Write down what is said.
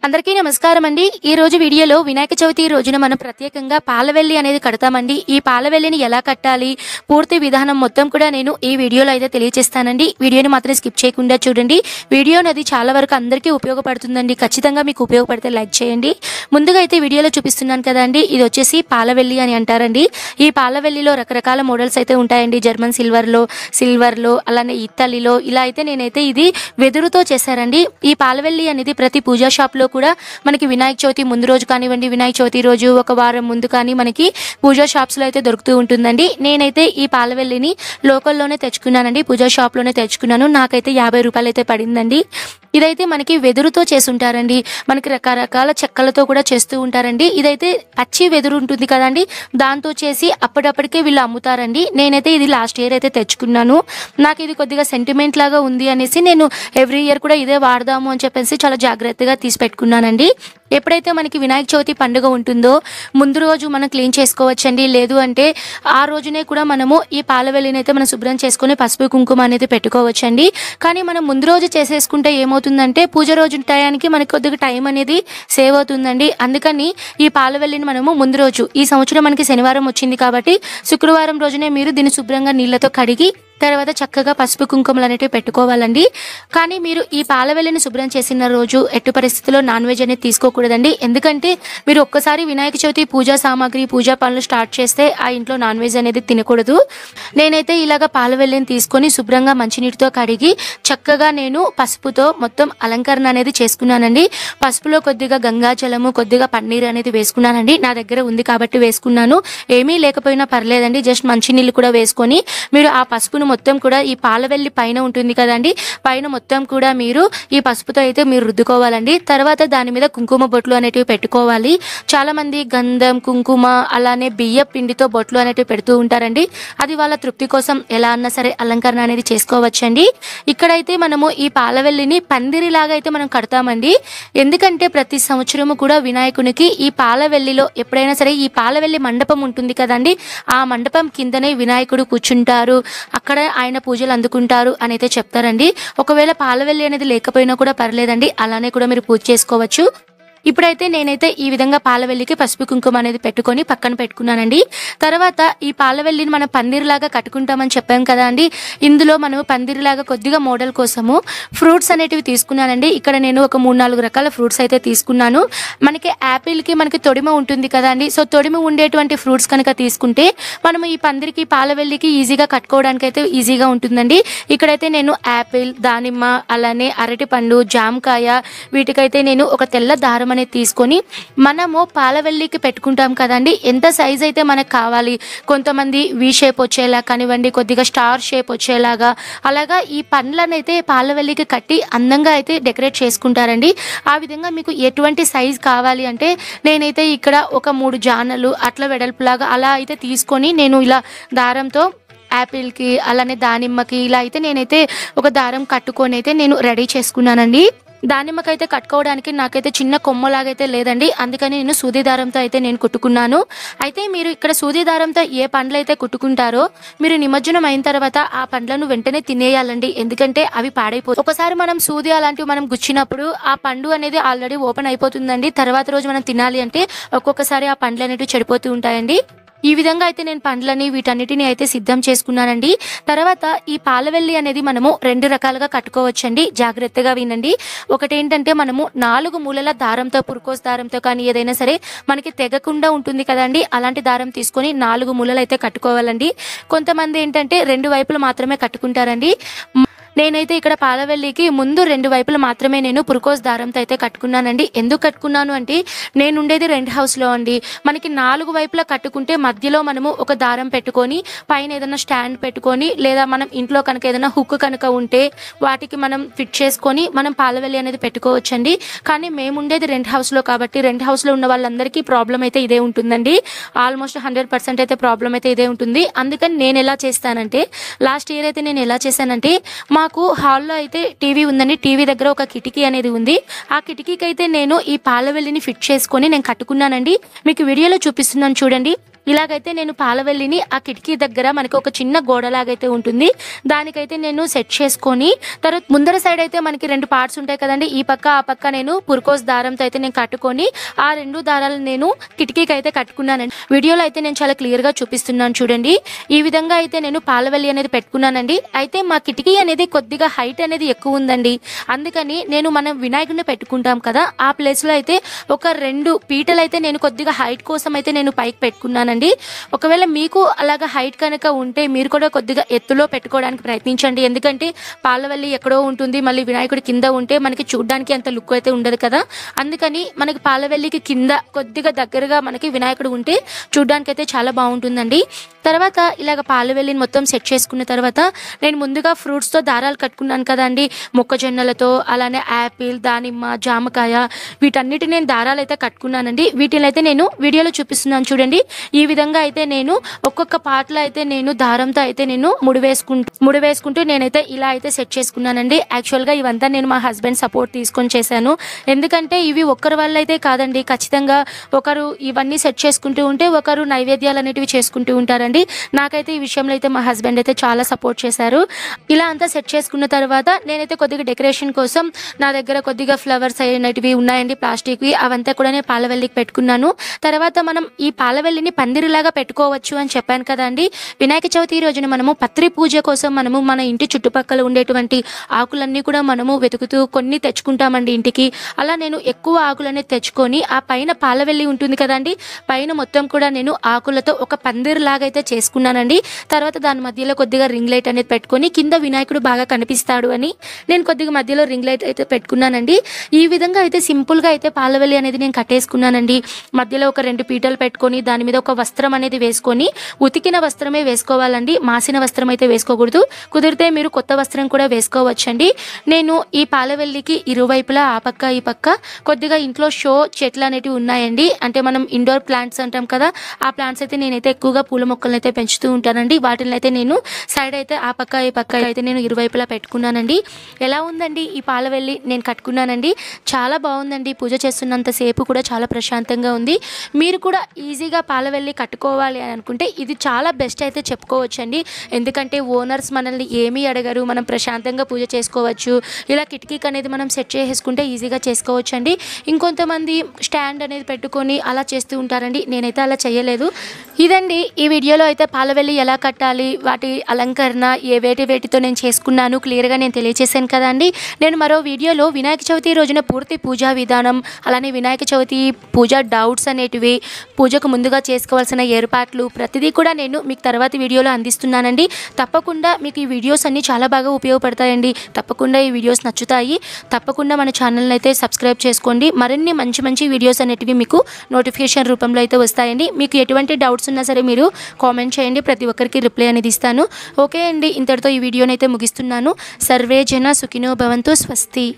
అందరికీ నమస్కారం అండి. ఈ రోజు వీడియోలో వినాయక చవితి రోజున మనం ప్రత్యేకంగా పాలవెల్లి అనేది కడతామండి. ఈ పాలవెల్లిని ఎలా కట్టాలి, పూర్తి విధానం మొత్తం కూడా నేను ఈ వీడియోలో అయితే తెలియజేస్తానండి. వీడియోని మాత్రం స్కిప్ చేయకుండా చూడండి. వీడియోనది చాలా వరకు అందరికీ ఉపయోగపడుతుందండి. ఖచ్చితంగా మీకు ఉపయోగపడితే లైక్ చేయండి. ముందుగా అయితే వీడియోలో చూపిస్తున్నాను కదండి, ఇది వచ్చేసి పాలవెల్లి అని అంటారండి. ఈ పాలవెల్లిలో రకరకాల మోడల్స్ అయితే ఉంటాయండి. జర్మన్ సిల్వర్లో అలానే ఇత్తలిలో ఇలా అయితే నేనైతే ఇది వెదురుతో చేశారండి. ఈ పాలవెల్లి అనేది ప్రతి పూజా షాప్లో కూడా మనకి వినాయక చవితి ముందు రోజు కానివ్వండి, వినాయక చవితి రోజు ఒక వారం ముందు కానీ మనకి పూజా షాప్స్లో అయితే దొరుకుతూ ఉంటుందండి. నేనైతే ఈ పాలవెల్లిని లోకల్లోనే తెచ్చుకున్నానండి, పూజా షాప్లోనే తెచ్చుకున్నాను. నాకైతే 50 రూపాయలు అయితే పడిందండి. ఇదైతే మనకి వెదురుతో చేసి ఉంటారండి. మనకి రకరకాల చెక్కలతో కూడా చేస్తూ ఉంటారండి. ఇదైతే పచ్చి వెదురు ఉంటుంది కదండి, దాంతో చేసి అప్పటికే వీళ్ళు అమ్ముతారండి. నేనైతే ఇది లాస్ట్ ఇయర్ అయితే తెచ్చుకున్నాను. నాకు ఇది కొద్దిగా సెంటిమెంట్ లాగా ఉంది అనేసి నేను ఎవ్రీ ఇయర్ కూడా ఇదే వాడదాము అని చెప్పేసి చాలా జాగ్రత్తగా తీసి పెట్టుకున్నానండి. ఎప్పుడైతే మనకి వినాయక చవితి పండుగ ఉంటుందో ముందు రోజు మనం క్లీన్ చేసుకోవచ్చండి. లేదు అంటే ఆ రోజునే కూడా మనము ఈ పాలవెల్లిని అయితే మనం శుభ్రం చేసుకుని పసుపు కుంకుమ అనేది పెట్టుకోవచ్చండి. కానీ మనం ముందు రోజు చేసేసుకుంటే ఏమవుతుందంటే పూజ రోజు టయానికి మనకి కొద్దిగా టైం అనేది సేవ్ అవుతుందండి. అందుకని ఈ పాలవెల్లిని మనము ముందు రోజు, ఈ సంవత్సరం మనకి శనివారం వచ్చింది కాబట్టి శుక్రవారం రోజునే మీరు దీన్ని శుభ్రంగా నీళ్ళతో కడిగి తర్వాత చక్కగా పసుపు కుంకుమలు అనేటివి పెట్టుకోవాలండి. కానీ మీరు ఈ పాలవెల్లిని శుభ్రం చేసిన రోజు ఎట్టి పరిస్థితుల్లో నాన్ వెజ్ అనేది తీసుకోకూడదండి. ఎందుకంటే మీరు ఒక్కసారి వినాయక చవితి పూజా సామాగ్రి, పూజా పనులు స్టార్ట్ చేస్తే ఆ ఇంట్లో నాన్ వెజ్ అనేది తినకూడదు. నేనైతే ఇలాగ పాలవెల్లిని తీసుకొని శుభ్రంగా మంచినీటితో కడిగి చక్కగా నేను పసుపుతో మొత్తం అలంకరణ అనేది చేసుకున్నానండి. పసుపులో కొద్దిగా గంగాజలము, కొద్దిగా పన్నీర్ అనేది వేసుకున్నానండి. నా దగ్గర ఉంది కాబట్టి వేసుకున్నాను. ఏమీ లేకపోయినా పర్లేదండి, జస్ట్ మంచినీళ్ళు కూడా వేసుకొని మీరు ఆ పసుపును మొత్తం కూడా ఈ పాలవెల్లి పైన ఉంటుంది కదండి, పైన మొత్తం కూడా మీరు ఈ పసుపుతో అయితే మీరు రుద్దుకోవాలండి. తర్వాత దాని మీద కుంకుమ బొట్లు అనేటివి పెట్టుకోవాలి. చాలా మంది గంధం, కుంకుమ అలానే బియ్య పిండితో బొట్లు అనేటివి పెడుతూ ఉంటారండి. అది వాళ్ళ తృప్తి కోసం ఎలా అన్నా సరే అలంకరణ అనేది చేసుకోవచ్చండి. ఇక్కడైతే మనము ఈ పాలవెల్లిని పందిరిలాగా అయితే మనం కడతామండి. ఎందుకంటే ప్రతి సంవత్సరము కూడా వినాయకునికి ఈ పాలవెల్లిలో ఎప్పుడైనా సరే ఈ పాలవెల్లి మండపం ఉంటుంది కదండి, ఆ మండపం కిందనే వినాయకుడు కూర్చుంటారు, అక్కడ ఆయన పూజలు అందుకుంటారు అని అయితే చెప్తారండి. ఒకవేళ పాలవెల్లి అనేది లేకపోయినా కూడా పర్లేదండి, అలానే కూడా మీరు పూజ చేసుకోవచ్చు. ఇప్పుడైతే నేనైతే ఈ విధంగా పాలవెల్లికి పసుపు కుంకుమ అనేది పెట్టుకొని పక్కన పెట్టుకున్నానండి. తర్వాత ఈ పాలవెల్లిని మనం పందిరిలాగా కట్టుకుంటామని చెప్పాం కదా అండి, ఇందులో మనం పందిరిలాగా కొద్దిగా మోడల్ కోసము ఫ్రూట్స్ అనేటివి తీసుకున్నానండి. ఇక్కడ నేను ఒక 3-4 రకాల ఫ్రూట్స్ అయితే తీసుకున్నాను. మనకి యాపిల్కి మనకి తొడిమ ఉంటుంది కదా అండి, సో తొడిమ ఉండేటువంటి ఫ్రూట్స్ కనుక తీసుకుంటే మనము ఈ పందిరికి పాలవెల్లికి ఈజీగా కట్టుకోవడానికి అయితే ఈజీగా ఉంటుందండి. ఇక్కడైతే నేను యాపిల్, దానిమ్మ అలానే అరటిపండు, జామకాయ వీటికైతే నేను ఒక తెల్ల దారం అనేది తీసుకొని మనము పాలవెల్లికి పెట్టుకుంటాం కదండి, ఎంత సైజ్ అయితే మనకు కావాలి, కొంతమంది వి షేప్ వచ్చేలా కానివ్వండి, కొద్దిగా స్టార్ షేప్ వచ్చేలాగా అలాగా ఈ పండ్లను అయితే పాలవెల్లికి కట్టి అందంగా అయితే డెకరేట్ చేసుకుంటారండి. ఆ విధంగా మీకు ఎటువంటి సైజ్ కావాలి అంటే నేనైతే ఇక్కడ ఒక 3 జానలు అట్లా వెడల్పులాగా అలా అయితే తీసుకొని నేను ఇలా దారంతో యాపిల్కి అలానే దానిమ్మకి ఇలా అయితే నేనైతే ఒక దారం కట్టుకొని అయితే నేను రెడీ చేసుకున్నానండి. దానిమ్మకైతే కట్టుకోవడానికి నాకైతే చిన్న కొమ్మలాగైతే లేదండి, అందుకని నేను సూది దారంతో అయితే నేను కుట్టుకున్నాను. అయితే మీరు ఇక్కడ సూది దారంతో ఏ పండ్లు అయితే కుట్టుకుంటారో మీరు నిమజ్జనం అయిన తర్వాత ఆ పండ్లను వెంటనే తినేయాలండి. ఎందుకంటే అవి పాడైపోతాయి. ఒకసారి మనం సూది అలాంటివి మనం గుచ్చినప్పుడు ఆ పండు అనేది ఆల్రెడీ ఓపెన్ అయిపోతుందండి. తర్వాత రోజు మనం తినాలి అంటే ఒక్కొక్కసారి ఆ పండ్లు అనేవి చెడిపోతూ ఉంటాయండి. ఈ విధంగా అయితే నేను పండ్లని వీటన్నిటిని అయితే సిద్ధం చేసుకున్నానండి. తర్వాత ఈ పాలవెల్లి అనేది మనము 2 రకాలుగా కట్టుకోవచ్చండి. జాగ్రత్తగా వినండి. ఒకటి ఏంటంటే మనము 4 మూలల దారంతో, పురుకోస్ దారంతో కానీ ఏదైనా సరే మనకి తెగకుండా ఉంటుంది కదండి, అలాంటి దారం తీసుకొని 4 మూలలు అయితే కట్టుకోవాలండి. కొంతమంది ఏంటంటే 2 వైపులు మాత్రమే కట్టుకుంటారండి. నేనైతే ఇక్కడ పాలవెల్లికి ముందు 2 వైపులు మాత్రమే నేను పురుకోస్ దారంతో అయితే కట్టుకున్నానండి. ఎందుకు కట్టుకున్నాను అంటే నేను ఉండేది రెంట్ హౌస్లో అండి. మనకి 4 వైపులా కట్టుకుంటే మధ్యలో మనము ఒక దారం పెట్టుకొని పైన ఏదైనా స్టాండ్ పెట్టుకొని లేదా మనం ఇంట్లో కనుక ఏదైనా హుక్ కనుక ఉంటే వాటికి మనం ఫిట్ చేసుకొని మనం పాలవెల్లి అనేది పెట్టుకోవచ్చండి. కానీ మేము ఉండేది రెంట్ హౌస్లో కాబట్టి రెంట్ హౌస్లో ఉన్న వాళ్ళందరికీ ప్రాబ్లం అయితే ఇదే ఉంటుందండి. ఆల్మోస్ట్ 100% అయితే ప్రాబ్లం అయితే ఇదే ఉంటుంది. అందుకని నేను ఎలా చేస్తానంటే లాస్ట్ ఇయర్ అయితే నేను ఎలా చేశానంటే మాకు హాల్లో అయితే టీవీ ఉందండి, టీవీ దగ్గర ఒక కిటికీ అనేది ఉంది. ఆ కిటికీకి అయితే నేను ఈ పాలవెల్లిని ఫిట్ చేసుకొని నేను కట్టుకున్నానండి. మీకు వీడియోలో చూపిస్తున్నాను చూడండి. ఇలాగైతే నేను పాలవెల్లిని ఆ కిటికీ దగ్గర మనకి ఒక చిన్న గోడలాగైతే ఉంటుంది, దానికైతే నేను సెట్ చేసుకొని తర్వాత ముందర సైడ్ అయితే మనకి 2 పార్ట్స్ ఉంటాయి కదండి, ఈ పక్క ఆ పక్క నేను పురుకోస్ దారంతో అయితే నేను కట్టుకొని ఆ 2 దారాలు నేను కిటికీకి అయితే కట్టుకున్నానండి. వీడియోలో అయితే నేను చాలా క్లియర్గా చూపిస్తున్నాను చూడండి. ఈ విధంగా అయితే నేను పాలవెల్లి అనేది పెట్టుకున్నానండి. అయితే మా కిటికీ అనేది కొద్దిగా హైట్ అనేది ఎక్కువ ఉందండి, అందుకని నేను మనం వినాయకుడిని పెట్టుకుంటాం కదా, ఆ ప్లేస్లో అయితే ఒక 2 పీటలు అయితే నేను కొద్దిగా హైట్ కోసం అయితే నేను పైకి పెట్టుకున్నానండి. ఒకవేళ మీకు అలాగా హైట్ కనుక ఉంటే మీరు కూడా కొద్దిగా ఎత్తులో పెట్టుకోవడానికి ప్రయత్నించండి. ఎందుకంటే పాలవెల్లి ఎక్కడో ఉంటుంది, మళ్ళీ వినాయకుడి కింద ఉంటే మనకి చూడడానికి అంత లుక్ అయితే ఉండదు కదా, అందుకని మనకి పాలవెల్లికి కింద కొద్దిగా దగ్గరగా మనకి వినాయకుడు ఉంటే చూడడానికి అయితే చాలా బాగుంటుందండి. తర్వాత ఇలాగ పాలవెల్లిని మొత్తం సెట్ చేసుకున్న తర్వాత నేను ముందుగా ఫ్రూట్స్తో దారాలు కట్టుకున్నాను కదండి, మొక్కజొన్నలతో, అలానే యాపిల్, దానిమ్మ, జామకాయ, వీటన్నిటి నేను దారాలు అయితే కట్టుకున్నానండి. వీటిని అయితే నేను వీడియోలో చూపిస్తున్నాను చూడండి. ఈ విధంగా అయితే నేను ఒక్కొక్క పార్ట్లో అయితే నేను దారంతో అయితే నేను ముడి వేసుకుంటూ నేనైతే ఇలా అయితే సెట్ చేసుకున్నానండి. యాక్చువల్గా ఇవంతా నేను మా హస్బెండ్ సపోర్ట్ తీసుకొని చేశాను, ఎందుకంటే ఇవి ఒక్కరి వల్ల అయితే కాదండి, ఖచ్చితంగా ఒకరు ఇవన్నీ సెట్ చేసుకుంటూ ఉంటే ఒకరు నైవేద్యాలు అనేటివి చేసుకుంటూ ఉంటారండి. నాకైతే ఈ విషయంలో అయితే మా హస్బెండ్ అయితే చాలా సపోర్ట్ చేశారు. ఇలా అంతా సెట్ చేసుకున్న తర్వాత నేనైతే కొద్దిగా డెకరేషన్ కోసం నా దగ్గర కొద్దిగా ఫ్లవర్స్ అనేటివి ఉన్నాయండి, ప్లాస్టిక్వి, అవంతా కూడా నేను పాలవెల్లికి పెట్టుకున్నాను. తర్వాత మనం ఈ పాలవెల్లిని పందిరిలాగా పెట్టుకోవచ్చు అని చెప్పాను కదండి. వినాయక చవితి రోజున మనము పత్రి పూజ కోసం మనము మన ఇంటి చుట్టుపక్కల ఉండేటువంటి ఆకులన్నీ కూడా మనము వెతుకుతూ కొన్ని తెచ్చుకుంటామండి ఇంటికి. అలా నేను ఎక్కువ ఆకులనే తెచ్చుకొని ఆ పైన పాలవెల్లి ఉంటుంది కదండి, పైన మొత్తం కూడా నేను ఆకులతో ఒక పందిరిలాగా అయితే చేసుకున్నానండి. తర్వాత దాని మధ్యలో కొద్దిగా రింగ్ లైట్ అనేది పెట్టుకొని కింద వినాయకుడు బాగా కనిపిస్తాడు అని నేను కొద్దిగా మధ్యలో రింగ్ లైట్ అయితే పెట్టుకున్నానండి. ఈ విధంగా అయితే సింపుల్గా అయితే పాలవెల్లి అనేది నేను కట్టేసుకున్నానండి. మధ్యలో ఒక 2 పీటలు పెట్టుకొని దాని మీద ఒక వస్త్రం అనేది వేసుకొని, ఉతికిన వస్త్రమే వేసుకోవాలండి, మాసిన వస్త్రం అయితే వేసుకోకూడదు. కుదిరితే మీరు కొత్త వస్త్రం కూడా వేసుకోవచ్చండి. నేను ఈ పాలవెల్లికి ఇరువైపులా ఆ పక్క ఈ పక్క కొద్దిగా ఇంట్లో షో చెట్లు అనేటివి ఉన్నాయండి, అంటే మనం ఇండోర్ ప్లాంట్స్ అంటాం కదా, ఆ ప్లాంట్స్ అయితే నేనైతే ఎక్కువగా పూల మొక్కలను అయితే పెంచుతూ ఉంటానండి. వాటిని అయితే నేను సైడ్ అయితే ఆ పక్క ఈ పక్క అయితే నేను ఇరువైపులా పెట్టుకున్నానండి. ఎలా ఉందండి ఈ పాలవెల్లి నేను కట్టుకున్నానండి, చాలా బాగుందండి. పూజ చేస్తున్నంతసేపు కూడా చాలా ప్రశాంతంగా ఉంది. మీరు కూడా ఈజీగా పాలవెల్లి కట్టుకోవాలి అని అనుకుంటే ఇది చాలా బెస్ట్ అయితే చెప్పుకోవచ్చండి. ఎందుకంటే ఓనర్స్ మనల్ని ఏమీ అడగరు, మనం ప్రశాంతంగా పూజ చేసుకోవచ్చు. ఇలా కిటికీకి అనేది మనం సెట్ చేసుకుంటే ఈజీగా చేసుకోవచ్చు అండి. ఇంకొంతమంది స్టాండ్ అనేది పెట్టుకొని అలా చేస్తూ ఉంటారండి, నేనైతే అలా చేయలేదు. ఇదండి ఈ వీడియోలో అయితే పాలవెల్లి ఎలా కట్టాలి, వాటి అలంకరణ వేటితో నేను చేసుకున్నాను క్లియర్గా నేను తెలియజేశాను కదండి. నేను మరో వీడియోలో వినాయక చవితి రోజున పూర్తి పూజా విధానం, అలానే వినాయక చవితి పూజా డౌట్స్ అనేటివి, పూజకు ముందుగా చేసుకోవాల్సిన ఏర్పాట్లు ప్రతిదీ కూడా నేను మీకు తర్వాత వీడియోలో అందిస్తున్నానండి. తప్పకుండా మీకు ఈ వీడియోస్ అన్నీ చాలా బాగా ఉపయోగపడతాయండి. తప్పకుండా ఈ వీడియోస్ నచ్చుతాయి. తప్పకుండా మన ఛానల్ని అయితే సబ్స్క్రైబ్ చేసుకోండి. మరిన్ని మంచి వీడియోస్ అనేటివి మీకు నోటిఫికేషన్ రూపంలో అయితే వస్తాయండి. మీకు ఎటువంటి డౌట్స్ ఉన్నా సరే మీరు కామెంట్ చేయండి, ప్రతి ఒక్కరికి రిప్లై అనేది ఇస్తాను. ఓకే అండి, ఇంతటితో ఈ వీడియోని అయితే ముగిస్తున్నాను. సర్వే జన సుఖినో భవంతు. స్వస్తి.